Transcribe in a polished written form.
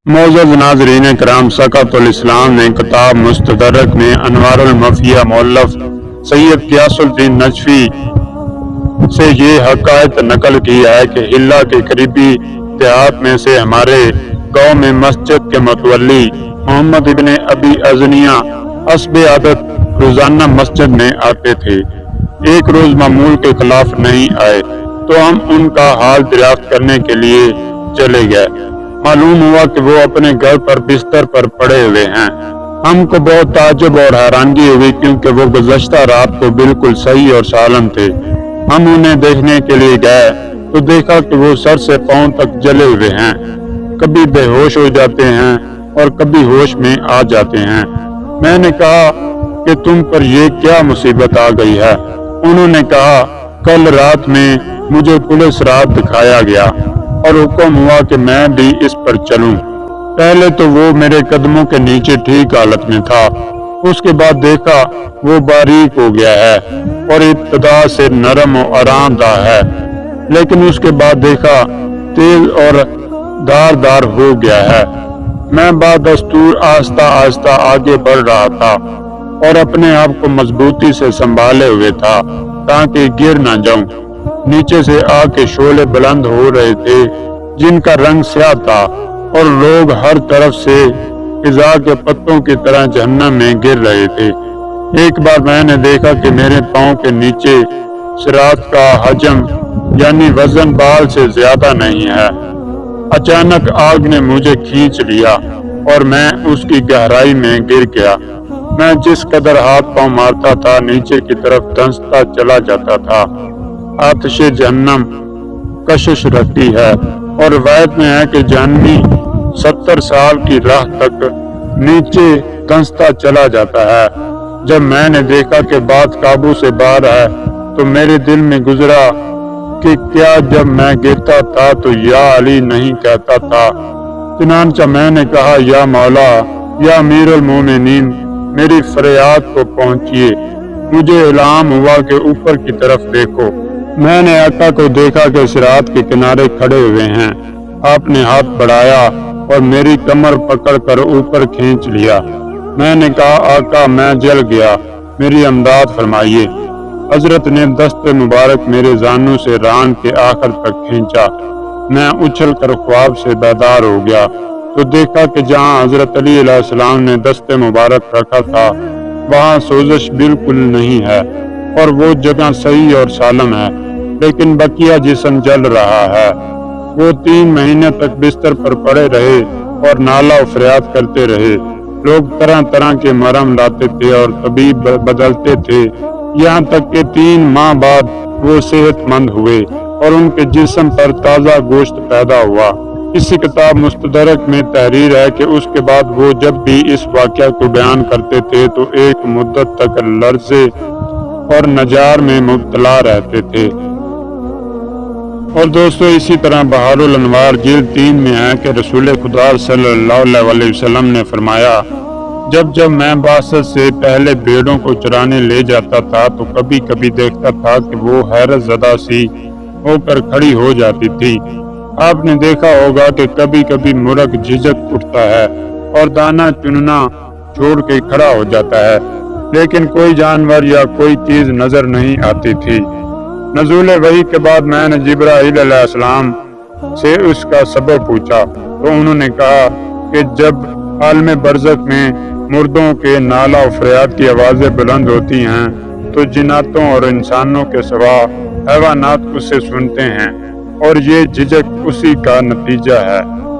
معزز ناظرین کرام، سقاۃ الاسلام نے کتاب مستدرک میں انوار المفیہ مؤلف سید غیاث الدین نجفی سے یہ حقائق نقل کی ہے کہ حلہ کے قریبی دیہات میں سے ہمارے گاؤں میں مسجد کے متولی محمد ابن ابی ازنیہ حسب عادت روزانہ مسجد میں آتے تھے۔ ایک روز معمول کے خلاف نہیں آئے تو ہم ان کا حال دریافت کرنے کے لیے چلے گئے۔ معلوم ہوا کہ وہ اپنے گھر پر بستر پر پڑے ہوئے ہیں۔ ہم کو بہت تعجب اور حیرانگی ہوئی کیونکہ وہ گزشتہ رات کو بالکل صحیح اور سالم تھے۔ ہم انہیں دیکھنے کے لیے گئے تو دیکھا کہ وہ سر سے پاؤں تک جلے ہوئے ہیں، کبھی بے ہوش ہو جاتے ہیں اور کبھی ہوش میں آ جاتے ہیں۔ میں نے کہا کہ تم پر یہ کیا مصیبت آ گئی ہے؟ انہوں نے کہا، کل رات میں مجھے پولیس رات دکھایا گیا اور حکم ہوا کہ میں بھی اس پر چلوں۔ پہلے تو وہ میرے قدموں کے نیچے ٹھیک حالت میں تھا، اس کے بعد دیکھا وہ باریک ہو گیا ہے اور ابتدا سے نرم و آرام دہ ہے، لیکن اس کے بعد دیکھا تیز اور دھاردار ہو گیا ہے۔ میں بدستور آہستہ آہستہ آگے بڑھ رہا تھا اور اپنے آپ کو مضبوطی سے سنبھالے ہوئے تھا تاکہ گر نہ جاؤں۔ نیچے سے آگ کے شعلے بلند ہو رہے تھے جن کا رنگ سیاہ تھا اور لوگ ہر طرف سے خزاں کے پتوں کی طرح جہنم میں گر رہے تھے۔ ایک بار میں نے دیکھا کہ میرے پاؤں کے نیچے صراط کا حجم یعنی وزن بال سے زیادہ نہیں ہے۔ اچانک آگ نے مجھے کھینچ لیا اور میں اس کی گہرائی میں گر گیا۔ میں جس قدر ہاتھ پاؤں مارتا تھا نیچے کی طرف دھنستا چلا جاتا تھا۔ آتش جہنم کشش رکھتی ہے اور روایت میں ہے کہ جہنمی 70 سال کی راہ تک نیچے دھنستا چلا جاتا ہے۔ جب میں نے دیکھا کہ بات قابو سے باہر ہے تو میرے دل میں گزرا کہ کیا جب میں گرتا تھا تو یا علی نہیں کہتا تھا؟ چنانچہ میں نے کہا، یا مولا، یا امیر المومنین، میری فریاد کو پہنچیے۔ مجھے الہام ہوا کہ اوپر کی طرف دیکھو۔ میں نے آقا کو دیکھا کہ صراط کے کنارے کھڑے ہوئے ہیں۔ آپ نے ہاتھ بڑھایا اور میری کمر پکڑ کر اوپر کھینچ لیا۔ میں نے کہا، آقا میں جل گیا، میری امداد فرمائیے۔ حضرت نے دست مبارک میرے زانوں سے ران کے آخر تک کھینچا۔ میں اچھل کر خواب سے بیدار ہو گیا تو دیکھا کہ جہاں حضرت علی علیہ السلام نے دست مبارک رکھا تھا وہاں سوزش بالکل نہیں ہے اور وہ جگہ صحیح اور سالم ہے، لیکن بقیہ جسم جل رہا ہے۔ وہ 3 مہینے تک بستر پر پڑے رہے اور نالہ و فریاد کرتے رہے۔ لوگ طرح طرح کے مرہم لاتے تھے اور طبیب بدلتے تھے، یہاں تک کہ 3 ماہ بعد وہ صحت مند ہوئے اور ان کے جسم پر تازہ گوشت پیدا ہوا۔ اسی کتاب مستدرک میں تحریر ہے کہ اس کے بعد وہ جب بھی اس واقعہ کو بیان کرتے تھے تو ایک مدت تک لرزے اور نجار میں مبتلا رہتے تھے۔ اور دوستو، اسی طرح بہار الانوار جلد 3 میں ہے کہ رسول خدا صلی اللہ علیہ وسلم نے فرمایا، جب میں بعثت سے پہلے بھیڑوں کو چرانے لے جاتا تھا تو کبھی کبھی دیکھتا تھا کہ وہ حیرت زدہ سی ہو کر کھڑی ہو جاتی تھی۔ آپ نے دیکھا ہوگا کہ کبھی کبھی مرغ جھجک اٹھتا ہے اور دانہ چننا چھوڑ کے کھڑا ہو جاتا ہے، لیکن کوئی جانور یا کوئی چیز نظر نہیں آتی تھی۔ نزول وحی کے بعد میں نے جبرائیل علیہ السلام سے اس کا سبب پوچھا تو انہوں نے کہا کہ جب عالم برزخ میں مردوں کے نالہ و فریاد کی آوازیں بلند ہوتی ہیں تو جناتوں اور انسانوں کے سوا حیوانات اسے سنتے ہیں اور یہ جھجک اسی کا نتیجہ ہے۔